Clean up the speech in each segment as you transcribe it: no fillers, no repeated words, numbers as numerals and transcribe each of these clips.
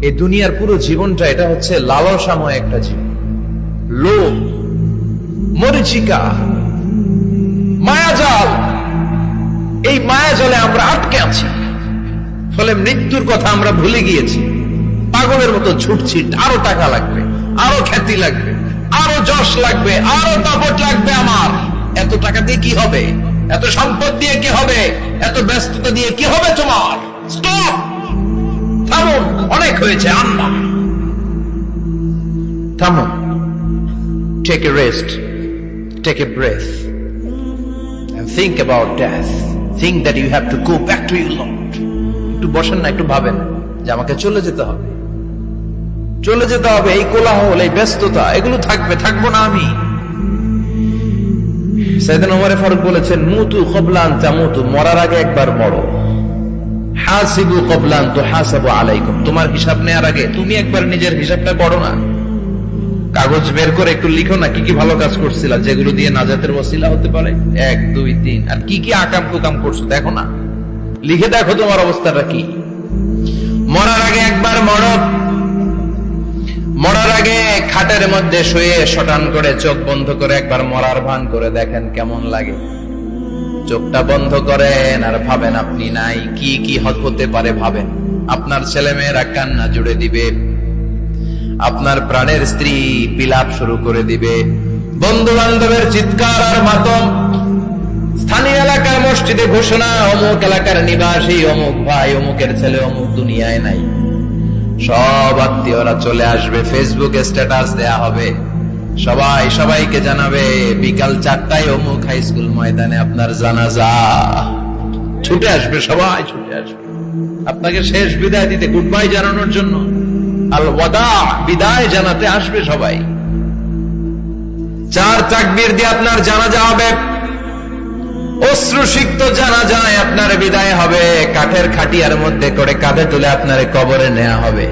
এই দুনিয়ার পুরো জীবনটা এটা হচ্ছে লালসাময় একটা জীবন, লোভ, মরিচিকা, মায়াজাল। এই মায়াজালে আমরা আটকে আছি, ফলে মৃত্যুর কথা আমরা ভুলে গিয়েছি। পাগলের মতো ছুটছি, আরো টাকা লাগবে, আরো খ্যাতি লাগবে, আরো যশ লাগবে, আরো দাপট লাগবে। আমার এত টাকা দিয়ে কি হবে? এত সম্পদ দিয়ে কি হবে? এত ব্যস্ততা দিয়ে কি হবে তোমার? স্টপ, থামুন, অনেক হয়েছে, আন্না, থামুন। Take a rest, take a breath and think about death. Think that you have to go back to your Lord. একটু বসেন না, একটু ভাবেন যে আমাকে চলে যেতে হবে, চলে যেতে হবে। এই কোলাহল, এই ব্যস্ততা, এগুলো থাকবে, থাকবো না আমি। সাইয়েদনা ওমর ফারুক বলেছেন, মুতু ক্বাবলা আন তামুতু, মরার আগে একবার মরো। হাসিবু ক্বাবলা আন তুহাসাবু আলাইকুম, তোমার হিসাব নেওয়ার আগে তুমি একবার নিজের হিসাবটা করো না। কাগজ বের করে একটু লিখো না কি কি ভালো কাজ করছিলা, যেগুলো দিয়ে নাজাতের ওসিলা হতে পারে। 1 2 3, আর কি কি আকাম কুকাম করছো দেখো না, লিখে দেখো তোমার অবস্থাটা কি। মরার আগে একবার মরো। মরার আগে খাটের মধ্যে শুয়ে শটান করে চোখ বন্ধ করে একবার মরার ভান করে দেখেন কেমন লাগে। চোখটা বন্ধ করেন আর ভাবেন আপনি নাই, কি কি হতে পারে ভাবেন। আপনার ছেলে মেয়েরা কান্না জুড়ে দিবে, আপনার প্রাণের স্ত্রী বিলাপ শুরু করে দিবে, বন্ধু বান্ধবের চিৎকার আর মাতম, স্থানীয় এলাকার মসজিদে ঘোষণা, অমুক এলাকার নিবাসী, অমুক ভাই, অমুকের ছেলে অমুক দুনিয়ায় নাই। সব আত্মীয়রা চলে আসবে, ফেসবুকে স্ট্যাটাস দেয়া হবে, সবাই সবাইকে জানাবে বিকাল 4টায় অমুক হাই স্কুল ময়দানে আপনার জানাজা। ছুটে আসবে, সবাই ছুটে আসবে আপনাকে শেষ বিদায় দিতে, গুড বাই জানানোর জন্য, আল ওয়াদা, বিদায় জানাতে আসবে সবাই। 4 তাকবীর দিয়ে আপনার জানাজা হবে, অশ্রুসিক্ত জানাজায় আপনার বিদায় হবে। কাঠের খাটিয়ার মধ্যে করে কাঁধে তুলে আপনার কবরে নেওয়া হবে।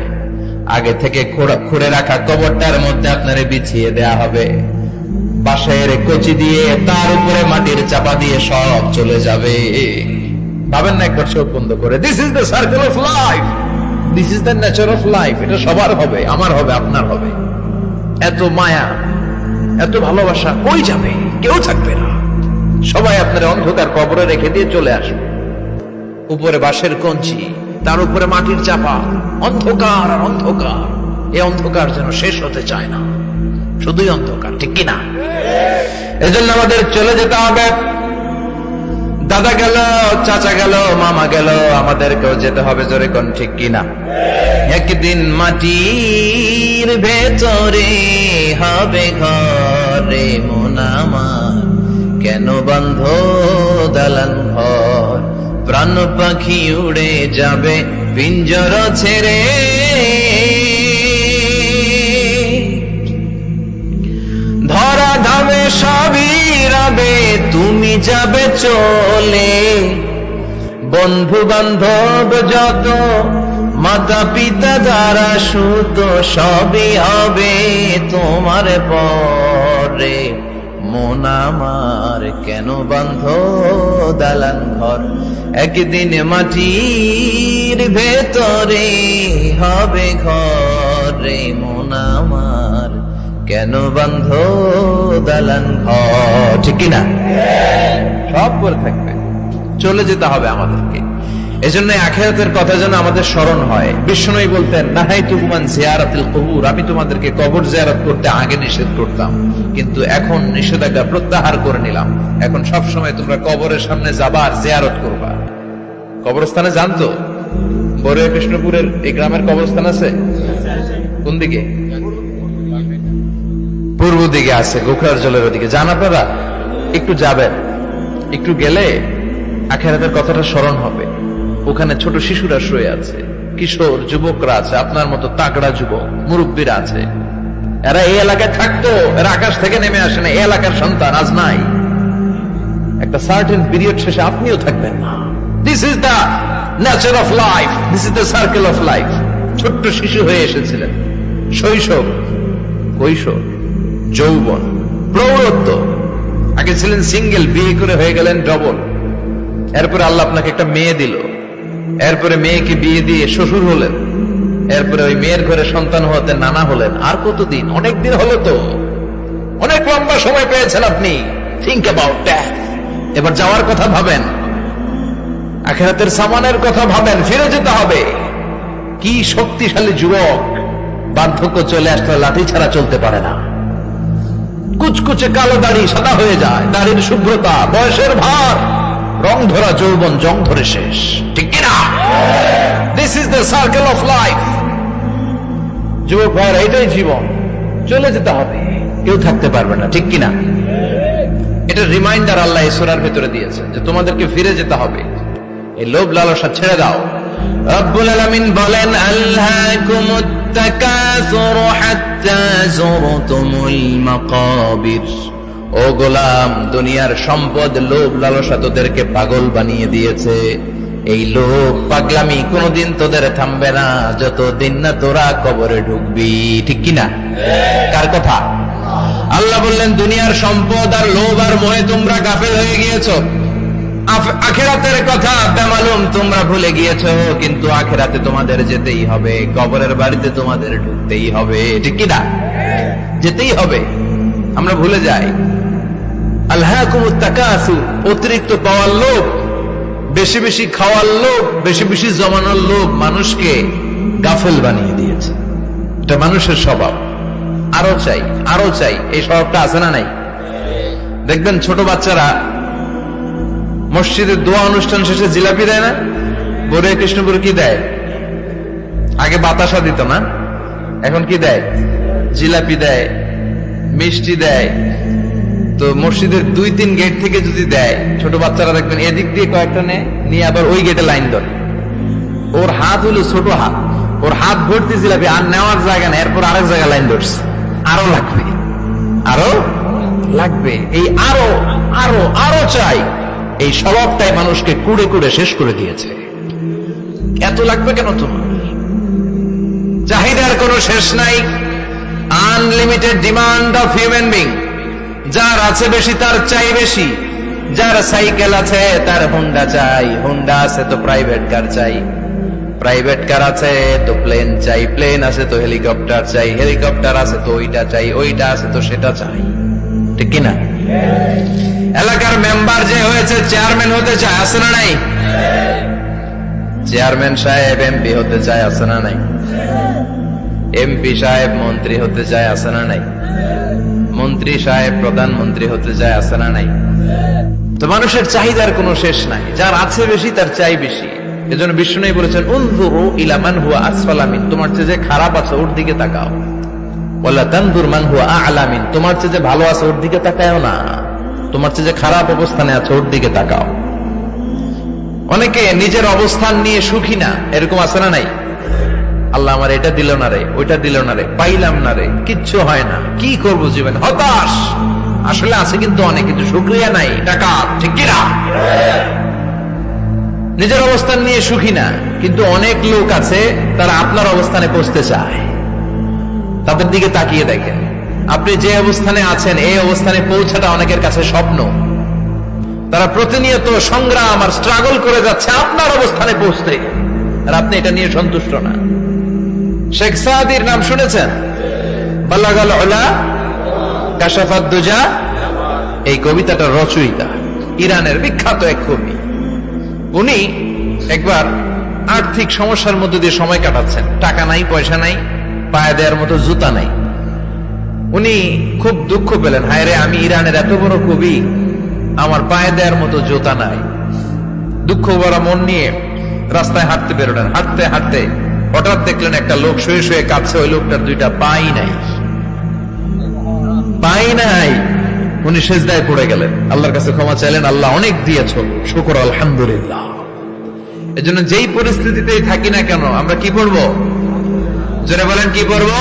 আগে থেকে খুঁড়ে রাখা কবরটার মধ্যে আপনার বিছিয়ে দেয়া হবে। বাঁশের কচি দিয়ে তার উপরে মাটির চাপা দিয়ে সব চলে যাবে। ভাবেন না একবার চোখ বন্ধ করে, this is the circle of life, this is the nature of life. এটা সবার হবে, আমার হবে, আপনার হবে। এত মায়া, এত ভালোবাসা কই যাবে? কেউ থাকবে না, সবাই আপনার অন্ধকার কবরে রেখে দিয়ে চলে আসবে। উপরে বাঁশের কঞ্চি, তার উপরে মাটির চাপা, অন্ধকার আর অন্ধকার। এই অন্ধকার যেন শেষ হতে চায় না, শুধুই অন্ধকার, ঠিক কিনা? এজন্য আমাদের চলে যেতে হবে। দাদা গেল, চাচা গেল, মামা গেল, আমাদেরকেও যেতে হবে, জোরে কোন ঠিক কিনা? একদিন মাটির ভেতরে হবে ঘরে মন আমার, কেন বন্ধ দালান ঘর, প্রাণ পাখি উড়ে যাবে পিঞ্জর ছেড়ে। ধরা ধামে সবই রবে, তুমি যাবে চলে। বন্ধু বান্ধব যত, মাতা পিতা দ্বারা সুত, সবই হবে তোমার পরে। মন আমার কেন বন্ধ দালান ঘর, একদিন মাটির ভেতরে হবে ঘরে মন আমার, কেন বন্ধ দালান ঘর, ঠিক কিনা? সব করে থাকবে, চলে যেতে হবে আমাদেরকে। এজন্য আখিরাতের কথা যেন আমাদের স্মরণ হয়। বিষ্ণুই বলতেন, নাহাইতুকুম আন জিয়ারাতিল কুবুর, আমি তোমাদেরকে কবর জিয়ারত করতে আগে নিষেধ করতাম, কিন্তু এখন নিষেধাজ্ঞা প্রত্যাহার করে নিলাম। এখন সব সময় তোমরা কবরের সামনে যাবা আর জিয়ারত করবা। কবরস্থানে জানতো বড়ুয়া কৃষ্ণপুরের এই গ্রামের কবরস্থান আছে কোন দিকে? পূর্ব দিকে আছে, গোখরার জলের ওদিকে। জান আপনারা? একটু যাবেন, একটু গেলে আখিরাতের কথাটা স্মরণ হবে। ওখানে ছোট শিশুরা শুয়ে আছে, কিশোর যুবকরা আছে, আপনার মতো তাগড়া যুবক, মুরব্বীরা আছে। এরা এই এলাকায় থাকতো, এরা আকাশ থেকে নেমে আসে না, এই এলাকার সন্তান আজ নাই। একটা সার্টেন পিরিয়ড শেষে আপনিও থাকবেন না। This is the nature of life, this is the circle of life. ছোট্ট শিশু হয়ে এসেছিলেন, শৈশব, কৈশোর, যৌবন, প্রৌঢ়ত্ব। আগে ছিলেন সিঙ্গেল, বিয়ে করে হয়ে গেলেন ডবল। এরপরে আল্লাহ আপনাকে একটা মেয়ে দিল, এরপরে মেয়েকে বিয়ে দিয়ে শ্বশুর হলেন, এরপরে ওই মেয়ের ঘরে সন্তান হতে নানা হলেন। আর কতদিন? অনেক দিন হলো তো, অনেক লম্বা সময় পেয়েছেন আপনি। Think about that. এবার যাওয়ার কথা ভাবেন, আখিরাতের সামানের কথা ভাবেন, ফিরে যেতে হবে। কি শক্তিশালী যুবক! বার্ধক্য চলে আসলে লাঠি ছাড়া চলতে পারে না। কুচকুচে কালো দাড়ি সাদা হয়ে যায়, দাড়ির শুভ্রতা, বয়সের ভার, রং ধরা যৌবন জং ধরে শেষ, ঠিক কিনা? This is the circle of life. যুবক ভাইয়ের এটাই জীবন, চলে যেতে হবে, কেউ থাকতে পারবে না, ঠিক কিনা? এটা রিমাইন্ডার আল্লাহ এই সূরার ভিতরে দিয়েছেন যে তোমাদেরকে ফিরে যেতে হবে। এই লোভ লালসা ছেড়ে দাও। রব্বুল আলামিন বলেন, আল্লাকুমুত তাকাসুর হাত্তা যুরতুমুল মাকাবির। ও গোলাম, দুনিয়ার সম্পদ, লোভ লালসা তোদেরকে পাগল বানিয়ে দিয়েছে। এই লোভ পাগলামি কোনদিন তোদের থামবে না যতদিন না তোরা কবরে ঢুকবি, ঠিক কিনা? কার কথা? আল্লাহ বললেন, দুনিয়ার সম্পদ আর লোভ আর মোহে তোমরা গাফেল হয়ে গিয়েছো। আখিরাতের কথা বেমালুম তোমরা ভুলে গিয়েছো। কিন্তু আখিরাতে তোমাদের যেতেই হবে, কবরের বাড়িতে তোমাদের ঢুকতেই হবে, ঠিক কিনা? যেতেই হবে। আমরা ভুলে যাই। আলহাকুমুত তাকাসুর, অতিরিক্ত পাওয়ার লোভ, বেশি বেশি খাওয়ার লোভ, বেশি বেশি জমানোর লোভ মানুষকে গাফেল বানিয়ে দিয়েছে। এটা মানুষের স্বভাব। আরো চাই, আরো চাই, এই স্বভাবটা আছে না নাই? দেখবেন ছোট বাচ্চারা মসজিদের দোয়া অনুষ্ঠান শেষে জিলাপি দেয় না? বরে কৃষ্ণপুর কি দেয়? আগে বাতাসা দিত না, এখন কি দেয়? জিলাপি দেয়, মিষ্টি দেয়। তো মসজিদের 2-3 গেট থেকে যদি দেয়, ছোট বাচ্চারা দেখবেন এদিক দিয়ে কয়েকটা নিয়ে আবার ওই গেটে লাইন ধরে। ওর হাত হলো ছোট হাত, ওর হাত ভর্তি জিলাপি, আর নেওয়ার জায়গা না, এরপর আরেক জায়গায় লাইন ধরছে। আরো লাগবে, আরো লাগবে, এই আরো আরো আরো চাই। এই স্বভাবটাই মানুষকে কুড়ে কুড়ে শেষ করে দিয়েছে। এত লাগবে কেন তোমার? চাহিদার কোনো শেষ নাই। Unlimited demand of human being. যার আছে বেশি তার চাই বেশি। যার সাইকেল আছে তার হুন্ডা চাই, হুন্ডা আছে তো প্রাইভেট কার চাই, প্রাইভেট কার আছে তো প্লেন চাই, প্লেন আছে তো হেলিকপ্টার চাই, হেলিকপ্টার আছে তো ওইটা চাই, ওইটা আছে তো সেটা চাই, ঠিক কিনা? এলাকার মেম্বার যে হয়েছে চেয়ারম্যান হতে চায়, আছে না নাই? চেয়ারম্যান সাহেব এমপি হতে চায়, আছে না নাই? এমপি সাহেব মন্ত্রী হতে চায়, আছে না নাই? মন্ত্রী সাহেব প্রধানমন্ত্রী হতে চায়, আছে না নাই? তো মানুষের চাহিদার কোনো শেষ নাই। যার আছে বেশি তার চাই বেশি। এজন্য বিষ্ণু বলেছেন, উনজুরু ইলা মান হুয়া আসফালা মিন, তোমার চেয়ে যে খারাপ আছে ওর দিকে তাকাও। ওয়ালা তানজুর মান হুয়া আ'লা মিন, তোমার চেয়ে যে ভালো আছে ওর দিকে তাকাও না, তোমার চেয়ে যে খারাপ অবস্থানে আছে ওর দিকে তাকাও। অনেকে নিজের অবস্থান নিয়ে সুখী না, এরকম আছে না নাই? আল্লাহ আমার এটা দিল না রে, ওইটা দিল না রে, পাইলাম না রে, কিচ্ছু হয় না, কি করবো জীবন, হতাশ। আসলে আছে কিন্তু অনেক, কিন্তু শুকরিয়া নাই, টাকা, ঠিক কিনা? নিজের অবস্থান নিয়ে সুখী না, কিন্তু অনেক লোক আছে তারা আপনার অবস্থানে পৌঁছতে চায়। তাদের দিকে তাকিয়ে দেখেন, আপনি যে অবস্থানে আছেন এই অবস্থানে পৌঁছাটা অনেকের কাছে স্বপ্ন। তারা প্রতিনিয়ত সংগ্রাম আর স্ট্রাগল করে যাচ্ছে আপনার অবস্থানে পৌঁছতে, আর আপনি এটা নিয়ে সন্তুষ্ট না। শেখ সাদির নাম শুনেছেন? বালাগাল উলা কাশাফাত দুজা, এই কবিতাটা রচয়িতা, ইরানের বিখ্যাত এক কবি। উনি একবার আর্থিক সমস্যার মধ্যে দিয়ে সময় কাটাচ্ছেন, টাকা নাই, পয়সা নাই, পায়ে দেওয়ার মতো জুতা নাই। উনি খুব দুঃখ পেলেন, হায় রে, আমি ইরানের এত বড় কবি, আমার পায়ে দেওয়ার মতো জুতা নাই। দুঃখ ভরা মন নিয়ে রাস্তায় হাঁটতে বেরোলেন। হাঁটতে হাঁটতে হঠাৎ দেখলেন একটা লোক শুয়ে শুয়ে কাঁদছে, ওই লোকটার 2টা পাই নাই, পাই নাই। উনি সেজদায় পড়ে গেলেন, আল্লাহর কাছে ক্ষমা চাইলেন, আল্লাহ অনেক দিয়েছো, শুকর আলহামদুলিল্লাহ। এজন্য যেই পরিস্থিতিতেই থাকি না কেন আমরা কি পড়বো? জোরে বলেন, কি পড়বো?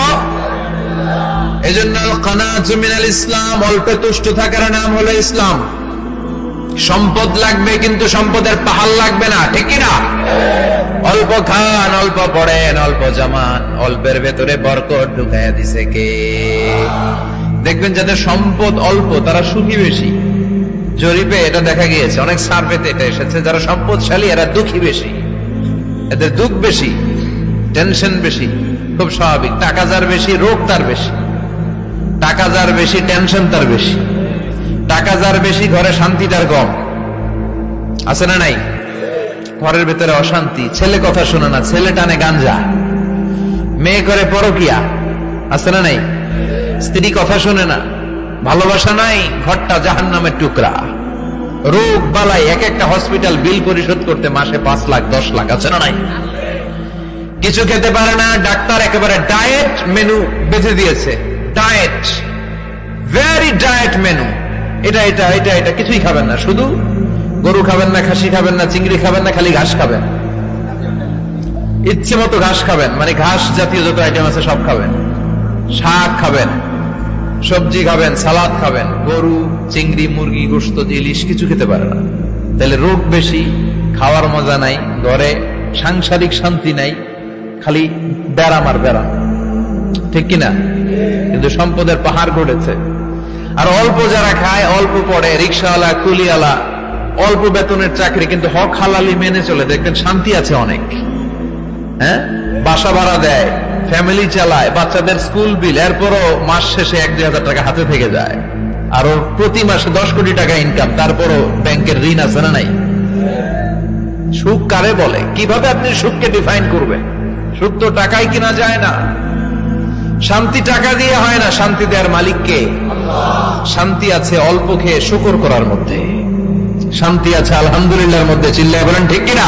এজন্য কানাতু মিনাল ইসলাম, অল্পে তুষ্ট থাকার নাম হলো ইসলাম। সম্পদ লাগবে কিন্তু সম্পদের পাহাড় লাগবে না, ঠিক কিনা? অল্প খান, অল্প পড়েন, অল্প জামান, অল্পের ভেতরে বরকত ঢুকাইয়া দিছে কে? দেখবেন যাদের সম্পদ অল্প তারা সুখী বেশি। জরিপে এটা দেখা গিয়েছে, অনেক সার্ভেতে এটা এসেছে, যারা সম্পদশালী এরা দুঃখী বেশি, এদের দুঃখ বেশি। টেনশন বেশি, খুব স্বাভাবিক। টাকা যার বেশি, রোগ তার বেশি। টাকা যার বেশি, টেনশন তার বেশি। টাকা যার বেশি, ঘরে শান্তি তার কম। আছে না নাই? ঘরের ভেতরে অশান্তি, ছেলে কথা শোনে না, ছেলে টানে গাঞ্জা, মেয়ে করে পরকিয়া। আছে না নাই? স্ত্রী কথা শোনে না, ভালোবাসা নাই, ঘরটা জাহান্নামের টুকরা। রোগ বালাই, এক একটা হসপিটাল বিল পরিশোধ করতে মাসে 5 লাখ 10 লাখ। আছে না নাই? কিছু খেতে পারে না, ডাক্তার একেবারে ডায়েট মেনু বেঁধে দিয়েছে। Diet, very diet menu. এটা এটা এটা এটা কিছুই খাবেন না, শুধু গরু খাবেন না, খাসি খাবেন না, চিংড়ি খাবেন না, খালি ঘাস খাবেন। ইচ্ছে মতো ঘাস খাবেন, মানে ঘাস জাতীয় যত আইটেম আছে সব খাবেন। শাক খাবেন, সবজি খাবেন, সালাদ খাবেন। গরু, চিংড়ি, মুরগি, গোশত, ইলিশ কিছু খেতে পারে না। তাহলে রোগ বেশি, খাওয়ার মজা নাই, ঘরে সাংসারিক শান্তি নাই, খালি ব্যারাম আর ব্যারাম। ঠিক কিনা? কিন্তু সম্পদের পাহাড় গড়েছে। আর অল্প যারা খায়, অল্প পড়ে, রিক্সাওয়ালা, কুলিওয়ালা, অল্প বেতনের চাকরি, কিন্তু হক হালালি মেনে চলে, দেখবেন শান্তি আছে অনেক। হ্যাঁ, বাসা ভাড়া দেয়, ফ্যামিলি চালায়, বাচ্চাদের স্কুল বিল, এরপরও মাস শেষে 1-2 হাজার টাকা হাতে থেকে যায়। আর ওর প্রতি মাসে 10 কোটি টাকা ইনকাম, তারপরও ব্যাংকের ঋণ আছে না নাই? সুখ কারে বলে? কিভাবে আপনি সুখকে ডিফাইন করবেন? সুখ তো টাকায় কিনা যায় না। শান্তি টাকা দিয়ে হয় না, শান্তি দেওয়ার মালিক কে? শান্তি আছে অল্প খেয়ে শুকর করার মধ্যে, শান্তি আছে আলহামদুলিল্লাহর মধ্যে। চিল্লায় বলেন ঠিক কিনা?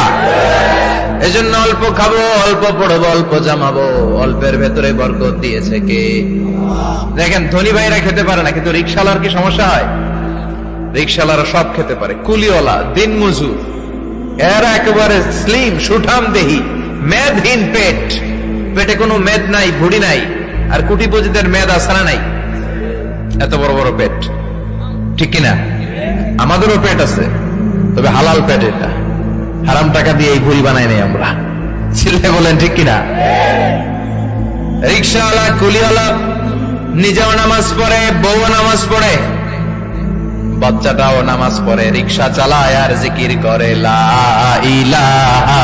এজন্য অল্প খাবো, অল্প পড়বো, অল্প জামাবো। অল্পের ভেতরে বরকত দিয়েছে কে? দেখেন, ধনী ভাইরা খেতে পারে না, কিন্তু রিক্সাওয়ালার কি সমস্যা হয়? রিক্সাওয়ালারা সব খেতে পারে। কুলিওয়ালা, দিন মজুর, এরা একেবারে স্লিম, সুঠাম দেহি, মেদহীন পেট, পেটে কোনো মেদ নাই, ভুড়ি নাই। আর কোটিপতিদের মেদ আছে না নাই? এত বড় বড় পেট। ঠিক কিনা? আমাদেরও পেট আছে, তবে হালাল পেট। এটা হারাম টাকা দিয়ে এই ভুড়ি বানাই নাই আমরা। ছেলে বলেন ঠিক কিনা? রিক্সাওয়ালা, কুলিওয়ালা নিজেও নামাজ পড়ে, বউ নামাজ পড়ে, বাচ্চাটাও নামাজ পড়ে, রিক্সা চালায় আর জিকির করে লা ইলাহা